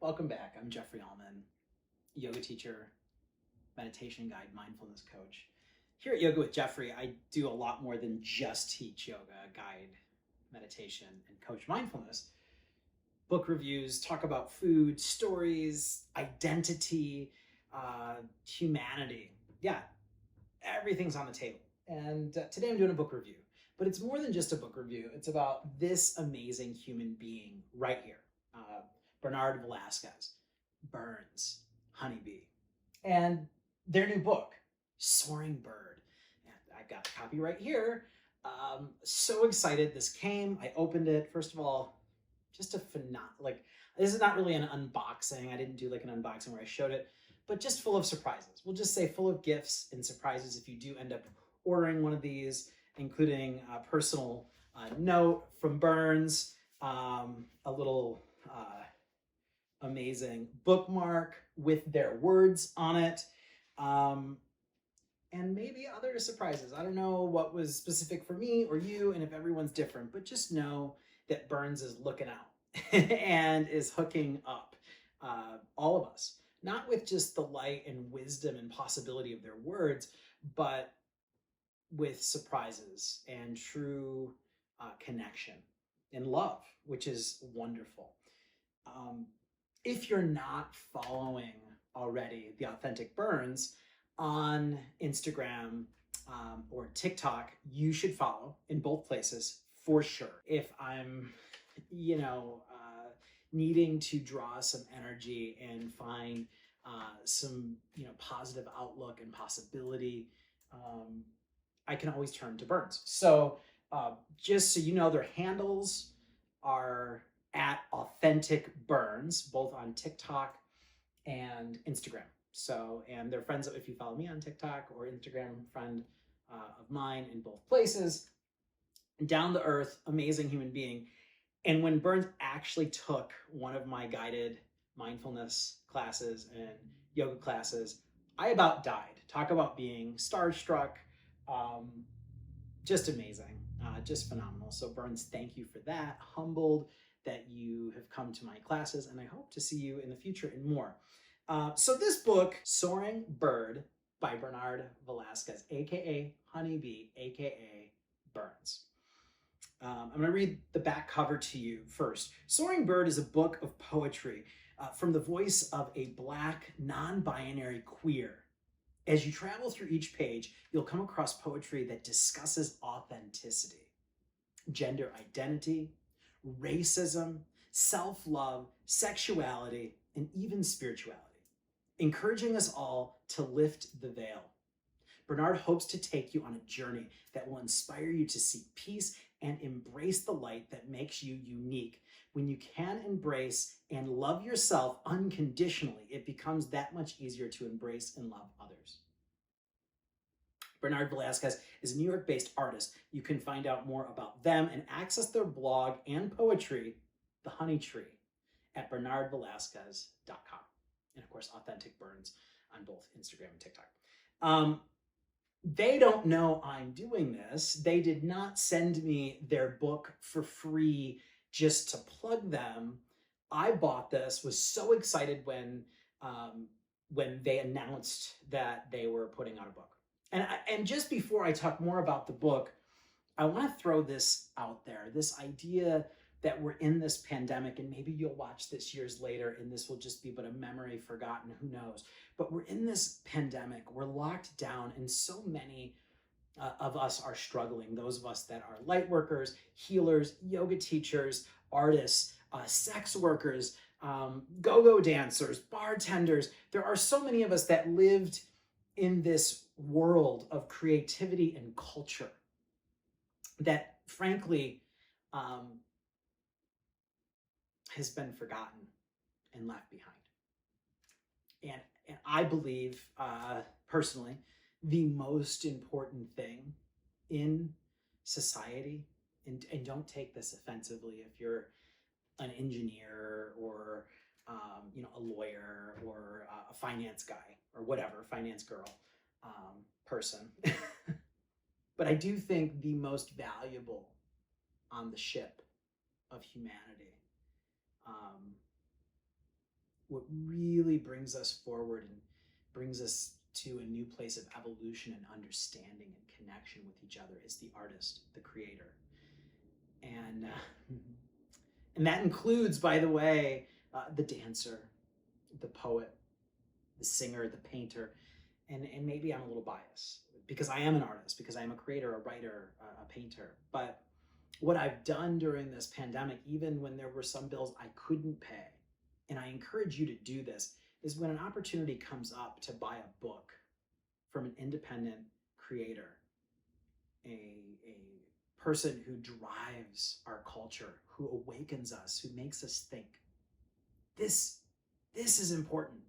Welcome back. I'm Jeffrey Allman, yoga teacher, meditation guide, mindfulness coach. Here at Yoga with Jeffrey, I do a lot more than just teach yoga, guide meditation, and coach mindfulness. Book reviews, talk about food, stories, identity, humanity. Yeah, everything's on the table. And today I'm doing a book review, but it's more than just a book review. It's about this amazing human being right here. Bernard Velasquez, Berns, Honeybee, and their new book, Soaring Bird. And I've got a copy right here. So excited this came. I opened it. First of all, just a this is not really an unboxing. I didn't do like an unboxing where I showed it, but just full of surprises. We'll just say full of gifts and surprises if you do end up ordering one of these, including a personal note from Berns, a little amazing bookmark with their words on it, and maybe other surprises. I don't know what was specific for me or you, and if everyone's different, but just know that Berns is looking out and is hooking up all of us, not with just the light and wisdom and possibility of their words, but with surprises and true connection and love, which is wonderful. If you're not following already the Authentic Berns on Instagram or TikTok, you should follow in both places for sure. If I'm, needing to draw some energy and find some, positive outlook and possibility, I can always turn to Berns. So just so you know, their handles are at Authentic Berns, both on TikTok and Instagram. So, and they're friends, if you follow me on TikTok or Instagram, friend of mine in both places. Down to earth, amazing human being. And when Berns actually took one of my guided mindfulness classes and yoga classes, I about died. Talk about being starstruck. Just amazing, just phenomenal. So Berns, thank you for that. Humbled that you have come to my classes, and I hope to see you in the future and more. So this book, Soaring Bird by Bernard Velasquez, aka Honeybee, aka Berns. I'm going to read the back cover to you first. Soaring Bird is a book of poetry from the voice of a Black, non-binary queer. As you travel through each page, you'll come across poetry that discusses authenticity, gender identity, racism, self-love, sexuality, and even spirituality, encouraging us all to lift the veil. Bernard hopes to take you on a journey that will inspire you to seek peace and embrace the light that makes you unique. When you can embrace and love yourself unconditionally, it becomes that much easier to embrace and love others. Bernard Velasquez is a New York-based artist. You can find out more about them and access their blog and poetry, The Honey Tree, at bernardvelasquez.com. And of course, Authentic Berns on both Instagram and TikTok. They don't know I'm doing this. They did not send me their book for free just to plug them. I bought this, was so excited when they announced that they were putting out a book. And just before I talk more about the book, I want to throw this out there, this idea that we're in this pandemic, and maybe you'll watch this years later and this will just be but a memory forgotten, who knows. But we're in this pandemic, we're locked down, and so many of us are struggling. Those of us that are light workers, healers, yoga teachers, artists, sex workers, go-go dancers, bartenders. There are so many of us that lived in this world of creativity and culture that, frankly, has been forgotten and left behind. And I believe, personally, the most important thing in society, and don't take this offensively if you're an engineer or a lawyer or a finance guy or whatever, finance girl, person. But I do think the most valuable on the ship of humanity what really brings us forward and brings us to a new place of evolution and understanding and connection with each other is the artist, the creator. And that includes, by the way, the dancer, the poet, the singer, the painter, and maybe I'm a little biased because I am an artist, because I am a creator, a writer, a painter. But what I've done during this pandemic, even when there were some bills I couldn't pay, and I encourage you to do this, is when an opportunity comes up to buy a book from an independent creator, a person who drives our culture, who awakens us, who makes us think. This is important.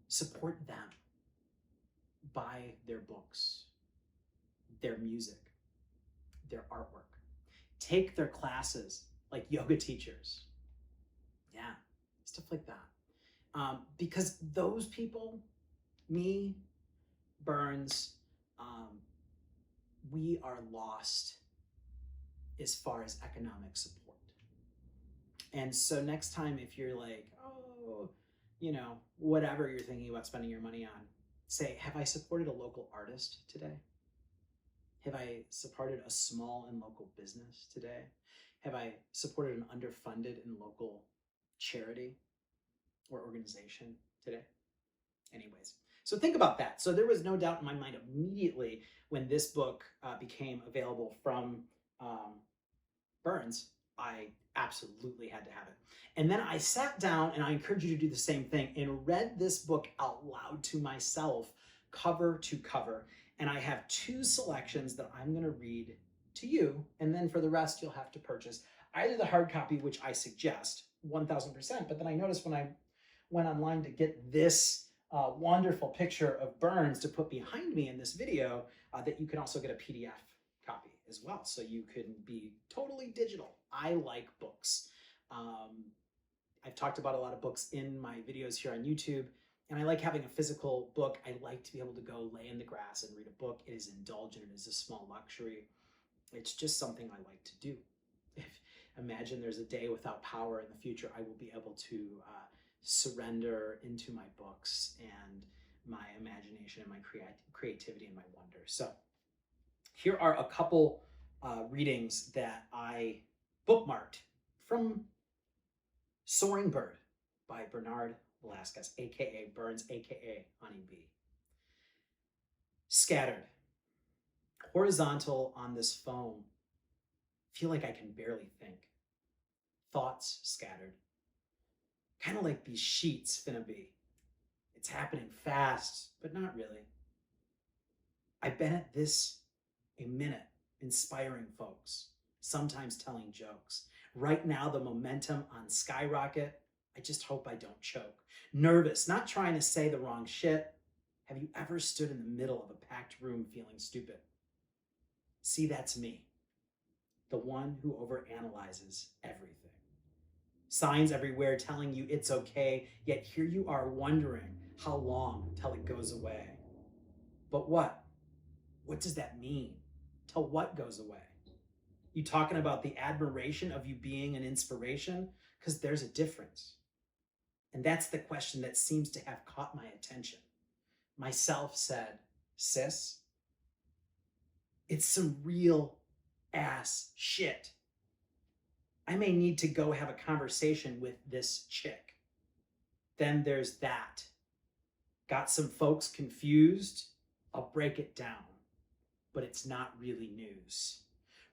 Support them. Buy their books, their music, their artwork. Take their classes like yoga teachers. Yeah, stuff like that. Because those people, me, Berns, we are lost as far as economic support. And so next time, if you're like, oh, whatever you're thinking about spending your money on, say, have I supported a local artist today? Have I supported a small and local business today? Have I supported an underfunded and local charity or organization today? Anyways, so think about that. So there was no doubt in my mind immediately when this book became available from Berns, I absolutely had to have it. And then I sat down, and I encourage you to do the same thing, and read this book out loud to myself, cover to cover. And I have 2 selections that I'm going to read to you, and then for the rest, you'll have to purchase either the hard copy, which I suggest 1000%, but then I noticed when I went online to get this wonderful picture of Berns to put behind me in this video, that you can also get a PDF copy as well, so you can be totally digital. I like books. I've talked about a lot of books in my videos here on YouTube, and I like having a physical book. I like to be able to go lay in the grass and read a book. It is indulgent. It is a small luxury. It's just something I like to do. Imagine there's a day without power in the future, I will be able to surrender into my books and my imagination and my creativity and my wonder. So here are a couple readings that I bookmarked from Soaring Bird by Bernard Velasquez, aka Berns, aka Honeybee. Scattered, horizontal on this foam, feel like I can barely think. Thoughts scattered, kind of like these sheets finna be. It's happening fast, but not really. I've been at this a minute, inspiring folks, sometimes telling jokes. Right now, the momentum on skyrocket. I just hope I don't choke. Nervous, not trying to say the wrong shit. Have you ever stood in the middle of a packed room feeling stupid? See, that's me, the one who overanalyzes everything. Signs everywhere telling you it's okay, yet here you are wondering how long till it goes away. But what? What does that mean? Till what goes away? You talking about the admiration of you being an inspiration? Because there's a difference. And that's the question that seems to have caught my attention. Myself said, sis, it's some real ass shit. I may need to go have a conversation with this chick. Then there's that. Got some folks confused? I'll break it down. But it's not really news.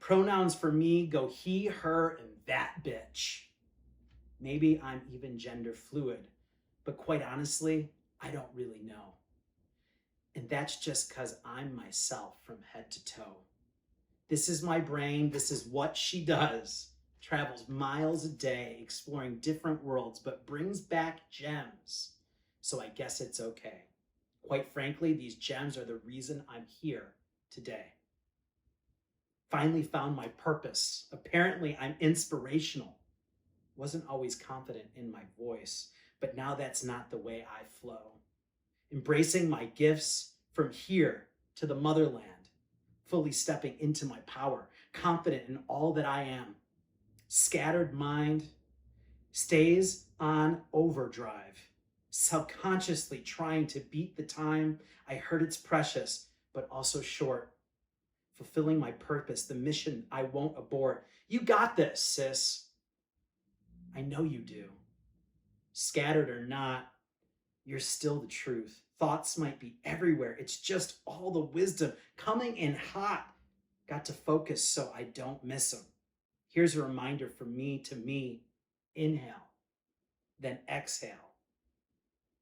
Pronouns for me go he, her, and that bitch. Maybe I'm even gender fluid, but quite honestly, I don't really know. And that's just because I'm myself from head to toe. This is my brain, this is what she does. Travels miles a day, exploring different worlds, but brings back gems. So I guess it's okay. Quite frankly, these gems are the reason I'm here today. Finally found my purpose. Apparently, I'm inspirational. Wasn't always confident in my voice, but now that's not the way I flow. Embracing my gifts from here to the motherland, fully stepping into my power, confident in all that I am. Scattered mind, stays on overdrive, subconsciously trying to beat the time. I heard it's precious, but also short. Fulfilling my purpose, the mission I won't abort. You got this, sis. I know you do. Scattered or not, you're still the truth. Thoughts might be everywhere. It's just all the wisdom coming in hot. Got to focus so I don't miss them. Here's a reminder from me to me. Inhale, then exhale.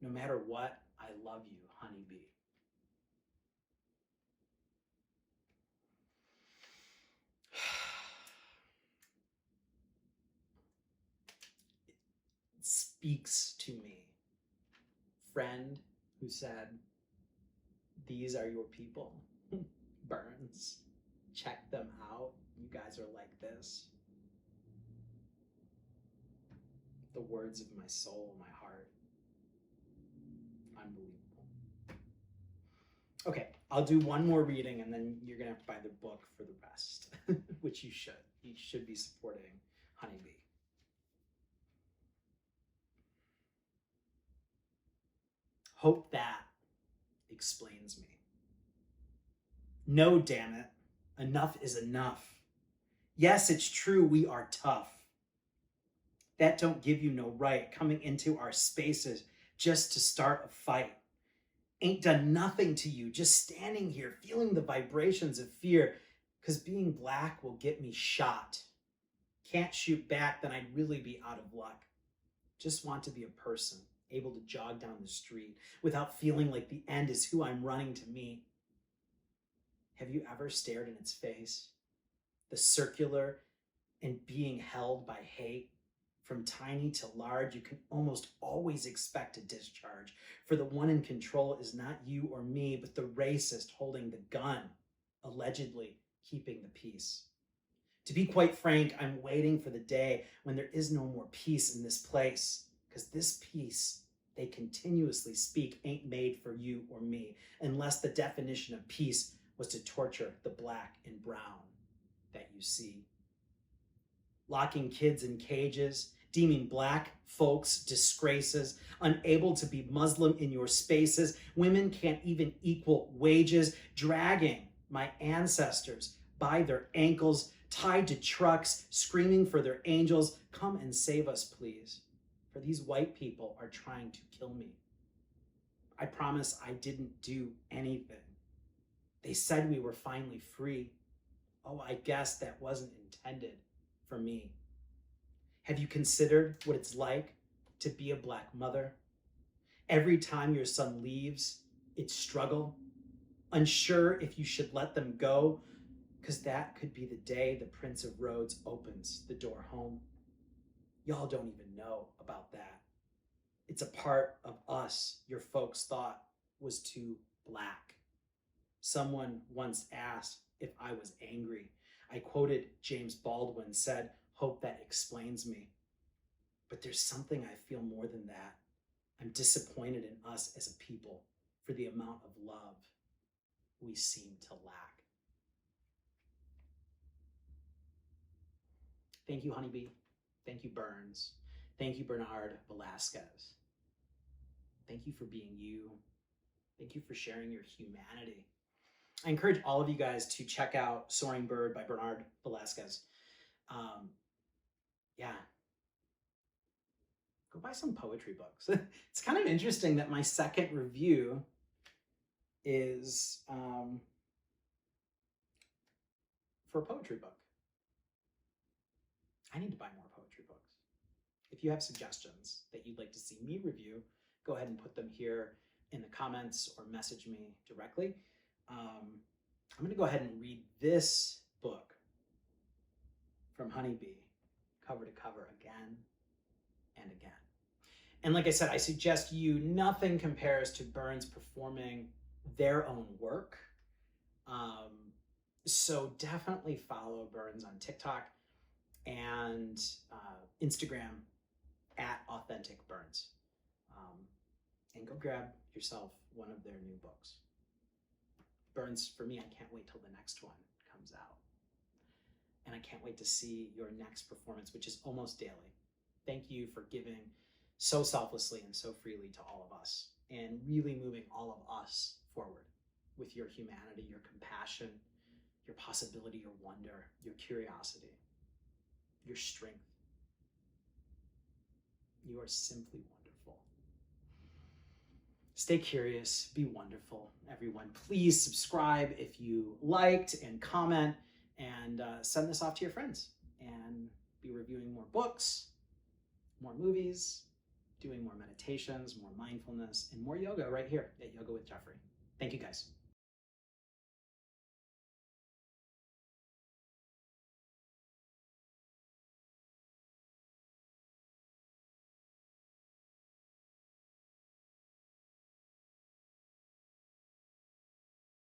No matter what, I love you, honeybee. It speaks to me. Friend who said, these are your people. Berns, check them out. You guys are like this. The words of my soul, my heart. Unbelievable. Okay, I'll do one more reading and then you're gonna have to buy the book for the rest, which you should. You should be supporting Honeybee. Hope that explains me. No, damn it. Enough is enough. Yes, it's true we are tough. That don't give you no right coming into our spaces just to start a fight. Ain't done nothing to you, just standing here feeling the vibrations of fear, because being black will get me shot. Can't shoot back, then I'd really be out of luck. Just want to be a person, able to jog down the street without feeling like the end is who I'm running to meet. Have you ever stared in its face? The circular and being held by hate. From tiny to large, you can almost always expect a discharge. For the one in control is not you or me, but the racist holding the gun, allegedly keeping the peace. To be quite frank, I'm waiting for the day when there is no more peace in this place, because this peace they continuously speak ain't made for you or me, unless the definition of peace was to torture the black and brown that you see. Locking kids in cages, deeming black folks disgraces, unable to be Muslim in your spaces. Women can't even equal wages, dragging my ancestors by their ankles, tied to trucks, screaming for their angels. Come and save us, please, for these white people are trying to kill me. I promise I didn't do anything. They said we were finally free. Oh, I guess that wasn't intended for me. Have you considered what it's like to be a black mother? Every time your son leaves, it's struggle, unsure if you should let them go, because that could be the day the Prince of Rhodes opens the door home. Y'all don't even know about that. It's a part of us your folks thought was too black. Someone once asked if I was angry. I quoted James Baldwin, said, "Hope that explains me." But there's something I feel more than that. I'm disappointed in us as a people for the amount of love we seem to lack. Thank you, Honeybee. Thank you, Berns. Thank you, Bernard Velasquez. Thank you for being you. Thank you for sharing your humanity. I encourage all of you guys to check out Soaring Bird by Bernard Velasquez. Yeah. Go buy some poetry books. It's kind of interesting that my second review is for a poetry book. I need to buy more poetry books. If you have suggestions that you'd like to see me review, go ahead and put them here in the comments or message me directly. I'm going to go ahead and read this book from Honeybee, cover to cover, again and again. And like I said, I suggest you, nothing compares to Berns performing their own work. So definitely follow Berns on TikTok and Instagram at Authentic Berns. And go grab yourself one of their new books. Berns, for me, I can't wait till the next one comes out. And I can't wait to see your next performance, which is almost daily. Thank you for giving so selflessly and so freely to all of us, and really moving all of us forward with your humanity, your compassion, your possibility, your wonder, your curiosity, your strength. You are simply wonderful. Stay curious, be wonderful, everyone. Please subscribe if you liked, and comment, and send this off to your friends. And be reviewing more books, more movies, doing more meditations, more mindfulness, and more yoga right here at Yoga with Jeffrey. Thank you, guys.